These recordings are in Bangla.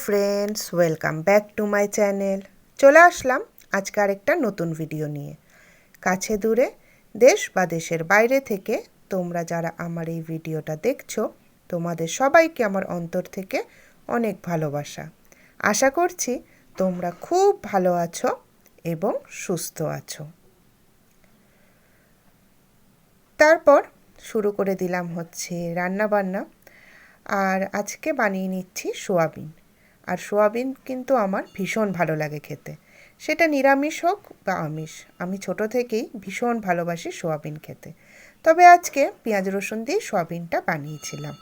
Friends, welcome back to my channel. চলে আসলাম আজকে আরেকটা নতুন ভিডিও নিয়ে। কাছে দূরে, দেশ বা দেশের বাইরে থেকে তোমরা যারা আমার এই ভিডিওটা দেখছো, তোমাদের সবাইকে আমার অন্তর থেকে অনেক ভালোবাসা। আশা করছি তোমরা খুব ভালো আছো এবং সুস্থ আছো। তারপর শুরু করে দিলাম হচ্ছে রান্নাবান্না। আর আজকে বানিয়ে নিচ্ছি সোয়াবিন। আর সোয়াবিন কিন্তু আমার ভীষণ ভালো লাগে খেতে, সেটা নিরামিষ হোক বা আমিষ। আমি ছোট থেকেই ভীষণ ভালোবাসি সোয়াবিন খেতে। তবে আজকে পেঁয়াজ রসুন দিয়ে সোয়াবিনটা বানিয়েছিলাম।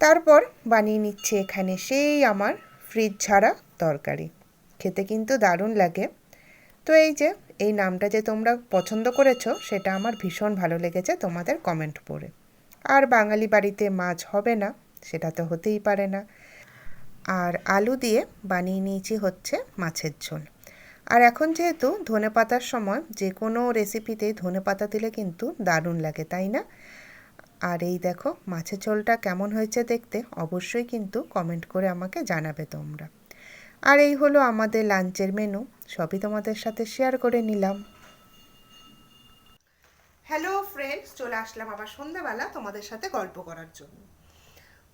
তারপর বানিয়ে নিচ্ছি এখানে সেই আমার ফ্রিজ ছাড়া তরকারি। খেতে কিন্তু দারুণ লাগে। তো এই যে এই নামটা যে তোমরা পছন্দ করেছো, সেটা আমার ভীষণ ভালো লেগেছে তোমাদের কমেন্ট পড়ে। আর বাঙালি বাড়িতে মাছ হবে না, সেটা তো হতেই পারে না। আর আলু দিয়ে বানিয়ে নিয়েছি হচ্ছে মাছের ঝোল। আর এখন যেহেতু ধনেপাতার সময়, যে কোনো রেসিপিতেই ধনেপাতা দিলে কিন্তু দারুণ লাগে, তাই না? আর এই দেখো মাছের ঝোলটা কেমন হয়েছে দেখতে অবশ্যই কিন্তু কমেন্ট করে আমাকে জানাবে তোমরা। আর এই হলো আমাদের লাঞ্চের মেনু, সবই তোমাদের সাথে শেয়ার করে নিলাম। হ্যালো ফ্রেন্ডস, চলে আসলাম আবার সন্ধ্যাবেলা তোমাদের সাথে গল্প করার জন্য।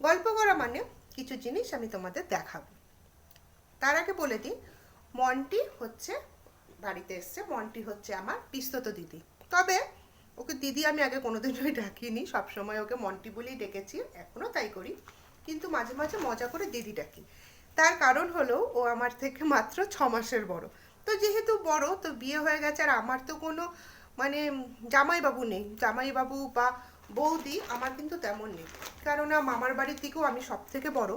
গল্প করা মানে কিছু জিনিস আমি তোমাদের দেখাবো। তার আগে বলে দিই, মন্টি হচ্ছে বাড়িতে এসছে। মন্টি হচ্ছে আমার পিস্তত দিদি। তবে ওকে দিদি আমি আগে কোনোদিনই ডাকিনি, সবসময় ওকে মন্টি বলেই ডেকেছি, এখনও তাই করি। কিন্তু মাঝে মাঝে মজা করে দিদি ডাকি। তার কারণ হলো ও আমার থেকে মাত্র 6 মাসের বড়। তো যেহেতু বড়, তো বিয়ে হয়ে গেছে, আর আমার তো কোনো মানে জামাইবাবু নেই। জামাইবাবু বা বৌদি আমার কিন্তু তেমন নেই, কেননা মামার বাড়ির দিকেও আমি সব থেকে বড়,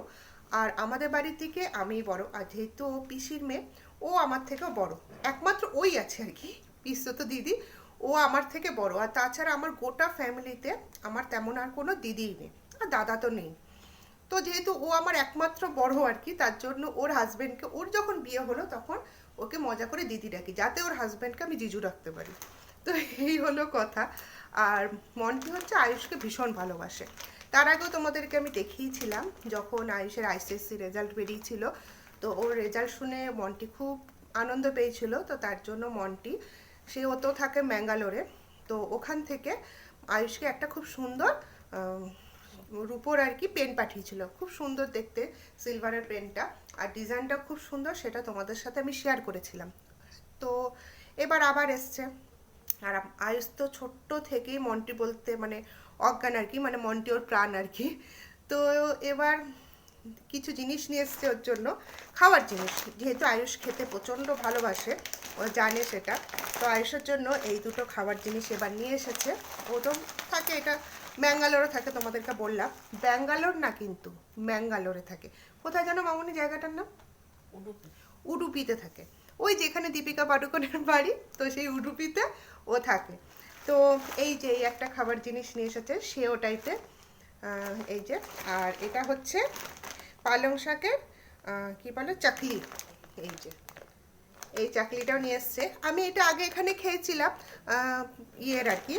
আর আমাদের বাড়ির দিকে আমিই বড়। আর যেহেতু ও পিসির মেয়ে, ও আমার থেকেও বড়। একমাত্র ওই আছে আর কি, পিসতো দিদি, ও আমার থেকে বড়। আর তাছাড়া আমার গোটা ফ্যামিলিতে আমার তেমন আর কোনো দিদিই নেই, আর দাদা তো নেই। তো যেহেতু ও আমার একমাত্র বড় আর কি, তার জন্য ওর হাজব্যান্ডকে, ওর যখন বিয়ে হলো তখন ওকে মজা করে দিদি ডাকি, যাতে ওর হাজব্যান্ডকে আমি জিজু রাখতে পারি। তো এই হলো কথা। আর মন্টি হচ্ছে আয়ুষকে ভীষণ ভালোবাসে। তার আগেও তোমাদেরকে আমি দেখিয়েছিলাম, যখন আয়ুষের আইসিএসসি রেজাল্ট বেরিয়েছিল, তো ওর রেজাল্ট শুনে মন্টি খুব আনন্দ পেয়েছিল। তো তার জন্য মন্টি, ও তো থাকে ম্যাঙ্গালোরে, তো ওখান থেকে আয়ুষকে একটা খুব সুন্দর রূপোর আর কি পেন পাঠিয়েছিল। খুব সুন্দর দেখতে সিলভারের পেনটা, আর ডিজাইনটা খুব সুন্দর, সেটা তোমাদের সাথে আমি শেয়ার করেছিলাম। তো এবার আবার এসছে। আর আয়ুষ তো ছোট্ট থেকেই মন্টি বলতে মানে অজ্ঞান আর কি, মানে মন্টি ওর প্রাণ আর কি। তো এবার কিছু জিনিস নিয়ে এসছে ওর জন্য, খাওয়ার জিনিস। যেহেতু আয়ুষ খেতে প্রচণ্ড ভালোবাসে, ও জানে সেটা। তো আয়ুষের জন্য এই দুটো খাবার জিনিস এবার নিয়ে এসেছে। ও তো থাকে, এটা ব্যাঙ্গালোরে থাকে, তোমাদেরকে বললাম। ব্যাঙ্গালোর না কিন্তু, ম্যাঙ্গালোরে থাকে। কোথায় জানো মামুনি জায়গাটার নাম? উডুপিতে থাকে। ওই যেখানে দীপিকা পাডুকোনের বাড়ি, তো সেই উডুপিতে ও থাকে। তো এই যে এই একটা খাবার জিনিস নিয়ে এসেছে, সেও টাইপের। এই যে, আর এটা হচ্ছে পালং শাকের কী বলে, চাকলি। এই যে এই চাকলিটাও নিয়ে এসছে। আমি এটা আগে এখানে খেয়েছিলাম, ইয়ের আর কি,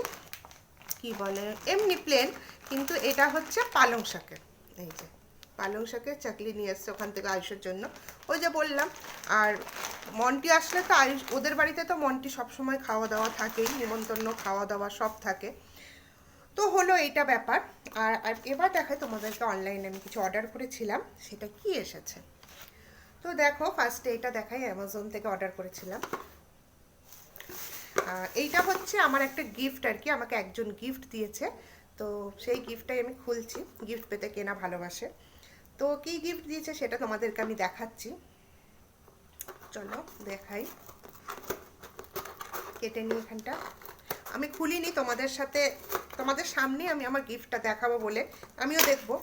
কী বলে, এমনি প্লেন। কিন্তু এটা হচ্ছে পালং শাকের। এই যে পালং শাকের চাকলি নিয়ে এসছে ওখান থেকে আয়ুষের জন্য, ওই যে বললাম। আর মন্টি আসলে তো আয়ুষ, ওদের বাড়িতে তো মন্টি সবসময় খাওয়া দাওয়া থাকেই, নিমন্ত্রণ খাওয়া দাওয়া সব থাকে। তো হলো এইটা ব্যাপার। আর আর এবার দেখায় তোমাদেরকে, অনলাইনে আমি কিছু অর্ডার করেছিলাম, সেটা কি এসেছে। তো দেখো, ফার্স্টে এটা দেখাই, অ্যামাজন থেকে অর্ডার করেছিলাম। এইটা হচ্ছে আমার একটা গিফট আর কি, আমাকে একজন গিফট দিয়েছে। তো সেই গিফটটাই আমি খুলছি। গিফট পেতে কেনা ভালোবাসে। তো কি গিফট দিয়েছে সেটা তোমাদেরকে আমি দেখাচ্ছি, চলো দেখাই। কেটে নিই এখানটা। আমি খুলিনি, তোমাদের সাথে, তোমাদের সামনে আমি আমার গিফটটা দেখাবো বলে আমিও দেখবো।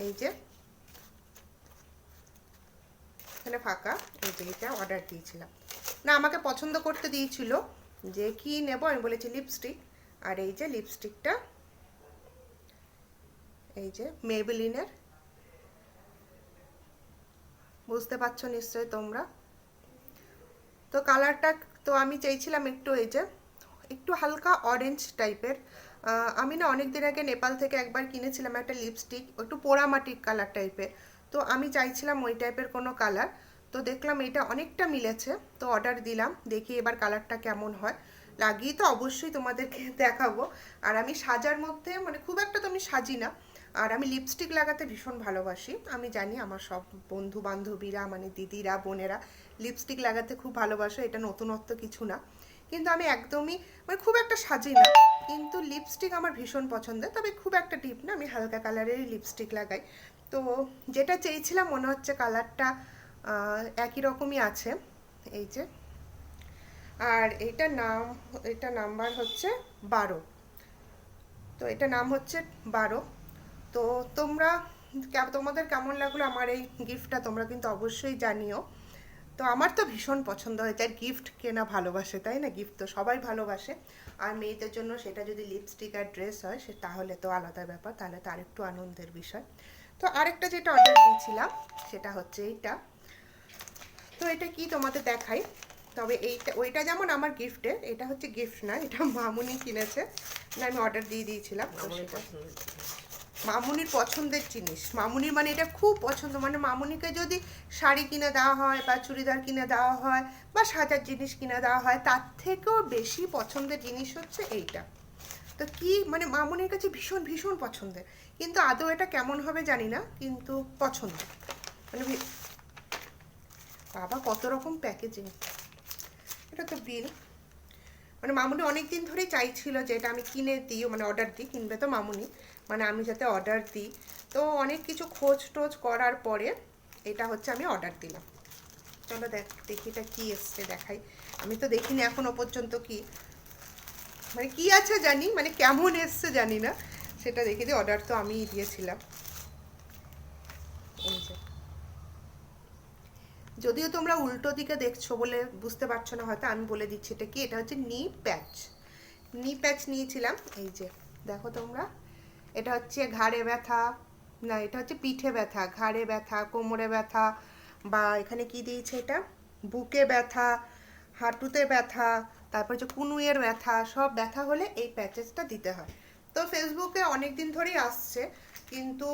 এই যে এখানে ফাঁকা, এই যে এটা অর্ডার দিয়েছিলাম। না, আমাকে পছন্দ করতে দিয়েছিল যে কি নেব, আমি বলেছি লিপস্টিক। আর এই যে লিপস্টিকটা, এই যে মেবেলিনের, বুঝতে পারছো নিশ্চয়ই তোমরা। তো কালারটা, তো আমি চাইছিলাম একটু এই যে একটু হালকা অরেঞ্জ টাইপের, আমি না অনেক দিন আগে নেপাল থেকে একবার কিনেছিলাম একটা লিপস্টিক, একটু পোড়ামাটির কালার টাইপের। তো আমি চাইছিলাম ওই টাইপের কোনো কালার, তো দেখলাম এটা অনেকটা মিলেছে, তো অর্ডার দিলাম। দেখি এবার কালারটা কেমন হয়, লাগিয়ে তো অবশ্যই তোমাদেরকে দেখাবো। আর আমি সাজার মধ্যে মানে খুব একটা তো আমি সাজি না, আর আমি লিপস্টিক লাগাতে ভীষণ ভালোবাসি। আমি জানি আমার সব বন্ধু বান্ধবীরা মানে দিদিরা বোনেরা লিপস্টিক লাগাতে খুব ভালোবাসে, এটা নতুনত্ব কিছু না। কিন্তু আমি একদমই মানে খুব একটা সাজি না, কিন্তু লিপস্টিক আমার ভীষণ পছন্দের, তবে খুব একটা ডিপ না, আমি হালকা কালারেরই লিপস্টিক লাগাই। তো যেটা চেয়েছিলাম মনে হচ্ছে কালারটা একই রকমই আছে, এই যে। আর এটা নাম্বার হচ্ছে 12। তো এটা নাম হচ্ছে 12। তো তোমরা তোমাদের কেমন লাগলো আমার এই গিফটটা তোমরা কিন্তু অবশ্যই জানিও। তো আমার তো ভীষণ পছন্দ হয়েছে, আর গিফট কেনা ভালোবাসে তাই না, গিফট তো সবাই ভালোবাসে। আর মেয়েদের জন্য সেটা যদি লিপস্টিক আর ড্রেস হয় সে তাহলে তো আলাদা ব্যাপার, তাহলে তো আরেকটু আনন্দের বিষয়। তো আরেকটা যেটা অর্ডার দিয়েছিলাম সেটা হচ্ছে এইটা। তো এটা কি তোমাদের দেখাই, তবে এইটা ওইটা যেমন আমার গিফটের, এটা হচ্ছে গিফট না, এটা মামুনি কিনেছে, না আমি অর্ডার দিয়ে দিয়েছিলাম। মামুনির পছন্দের জিনিস, মামুনির মানে এটা খুব পছন্দ, মানে মামুনিকে যদি শাড়ি কিনে দেওয়া হয় বা চুড়িদার কিনে দেওয়া হয় বা সাজার জিনিস কিনে দেওয়া হয়, তার থেকেও বেশি পছন্দের জিনিস হচ্ছে এইটা। তো কি মানে মামুনির কাছে ভীষণ ভীষণ পছন্দের, কিন্তু আদৌ এটা কেমন হবে জানি না, কিন্তু পছন্দ মানে বাবা কত রকম প্যাকেজিং। এটা তো বিল, মানে মামুনি অনেক দিন ধরেই চাইছিল যে এটা আমি কিনে দিই, মানে অর্ডার দিই, কিনবে তো মামুনি, মানে আমি যাতে অর্ডার দিই। তো অনেক কিছু খোঁজ টোজ করার পরে এটা হচ্ছে আমি অর্ডার দিলাম। চলো দেখি এটা কী এসছে দেখাই, আমি তো দেখিনি এখনো পর্যন্ত কি, মানে কি আছে জানি, মানে কেমন এসছে জানি না, সেটা দেখে দিই। অর্ডার তো আমিই দিয়েছিলাম। এই যে, যদিও তোমরা উল্টো দিকে দেখছো বলে বুঝতে পারছো না হয়তো, আমি বলে দিচ্ছি এটা কি। এটা হচ্ছে নি প্যাচ, নি প্যাচ নিয়েছিলাম। এই যে দেখো তোমরা, এটা হচ্ছে ঘাড়ে ব্যথা, না এটা হচ্ছে পিঠে ব্যথা, ঘাড়ে ব্যথা, কোমরে ব্যথা, বা এখানে কি দিয়েছে এটা, বুকে ব্যথা, হাঁটুতে ব্যথা, তারপর হচ্ছে কুনুইয়ের ব্যথা, সব ব্যথা হলে এই প্যাচেসটা দিতে হয়। তো ফেসবুকে অনেক দিন ধরেই আসছে, কিন্তু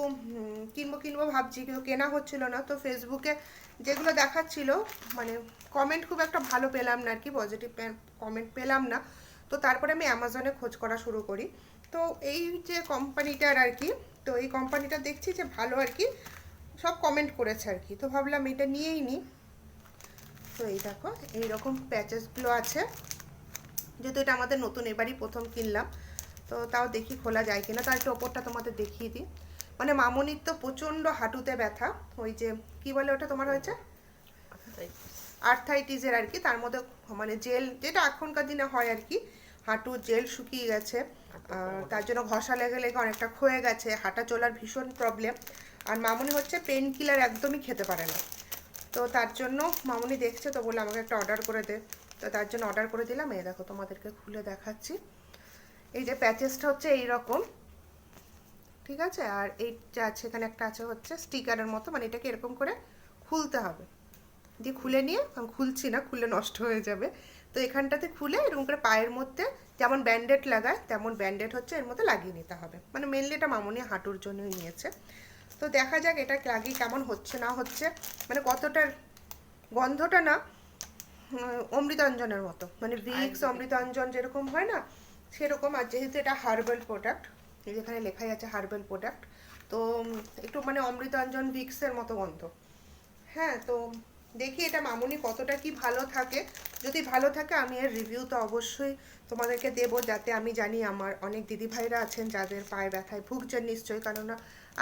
কিনবো কিনবো ভাবছি, কিন্তু কেনা হচ্ছিল না। তো ফেসবুকে যেগুলো দেখাচ্ছিল মানে কমেন্ট খুব একটা ভালো পেলাম না আর কি, পজিটিভ কমেন্ট পেলাম না। তো তারপরে আমি অ্যামাজনে খোঁজ করা শুরু করি। তো এই যে কোম্পানিটার আর কি, তো এই কোম্পানিটা দেখছি যে ভালো আর কি, সব কমেন্ট করেছে আর কি, তো ভাবলাম এটা নিয়েই নিই। তো এই দেখো এইরকম প্যাচেসগুলো আছে, যেহেতু এটা আমাদের নতুন এবারই প্রথম কিনলাম, তো তাও দেখি খোলা যায় কিনা। তার একটু ওপরটা তোমাদের দেখিয়ে দিই। মানে মামনির তো প্রচণ্ড হাঁটুতে ব্যথা, ওই যে কি বলে ওটা তোমার হয়েছে আর্থাইটিসের আর কি, তার মধ্যে মানে জেল যেটা এখনকার দিনে হয় আর কি, হাঁটুর জেল শুকিয়ে গেছে, তার জন্য ঘষা লেগে লেগে অনেকটা ক্ষয়ে গেছে, হাঁটা চলার ভীষণ প্রবলেম। আর মামনি হচ্ছে পেন কিলার একদমই খেতে পারে না। তো তার জন্য মামনি দেখছে, তো বলে আমাকে একটা অর্ডার করে দে, তো তার জন্য অর্ডার করে দিলাম। এই দেখো তোমাদেরকে খুলে দেখাচ্ছি, এই যে প্যাচেসটা হচ্ছে এইরকম, ঠিক আছে। আর এই যে আছে এখানে একটা আছে হচ্ছে স্টিকারের মতো, মানে এটাকে এরকম করে খুলতে হবে, দিয়ে খুলে নিয়ে, আমি খুলছি না খুললে নষ্ট হয়ে যাবে, তো এখানটাতে খুলে এরকম করে পায়ের মধ্যে যেমন ব্যান্ডেড লাগায় তেমন ব্যান্ডেড হচ্ছে এর মধ্যে লাগিয়ে নিতে হবে। মানে মেনলি এটা মামনি হাঁটুর জন্যই নিয়েছে। তো দেখা যাক এটা লাগিয়ে কেমন হচ্ছে না হচ্ছে, মানে কতটা গন্ধটা না অমৃতাঞ্জনের মতো, মানে ভিক্স অমৃতাঞ্জন যেরকম হয় না সেরকম। আর যেহেতু এটা হার্বাল প্রোডাক্ট, যেখানে লেখাই আছে হার্বাল প্রোডাক্ট, তো একটু মানে অমৃতাঞ্জন ভিক্সের মতো গন্ধ। হ্যাঁ, তো দেখি এটা মামুনি কতটা কি ভালো থাকে, যদি ভালো থাকে আমি এর রিভিউ তো অবশ্যই তোমাদেরকে দেবো, যাতে আমি জানি আমার অনেক দিদিভাইরা আছেন যাদের পায়ে ব্যথায় ভুগছেন নিশ্চয়ই, কেননা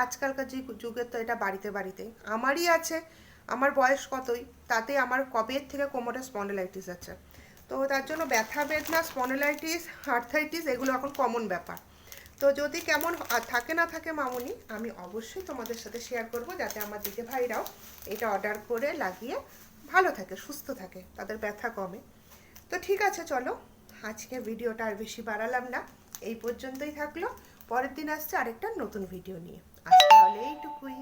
আজকালকার যে যুগে তো এটা বাড়িতে বাড়িতেই আমারই আছে। আমার বয়স কতই, তাতে আমার কবের থেকে কোমরে স্পন্ডিলাইটিস আছে, তো তার জন্য ব্যথা বেদনা স্পন্ডিলাইটিস আর্থাইটিস এগুলো এখন কমন ব্যাপার। তো যদি কেমন থাকে না থাকে মামুনি, আমি অবশ্যই তোমাদের সাথে শেয়ার করব, যাতে আমার দিদি ভাইরাও এটা অর্ডার করে লাগিয়ে ভালো থাকে, সুস্থ থাকে, তাদের ব্যথা কমে। তো ঠিক আছে, চলো আজকে ভিডিওটা আর বেশি বাড়ালাম না, এই পর্যন্তই থাকলো। পরের দিন আসছে আরেকটা নতুন ভিডিও নিয়ে। আজ তাহলে এইটুকুই।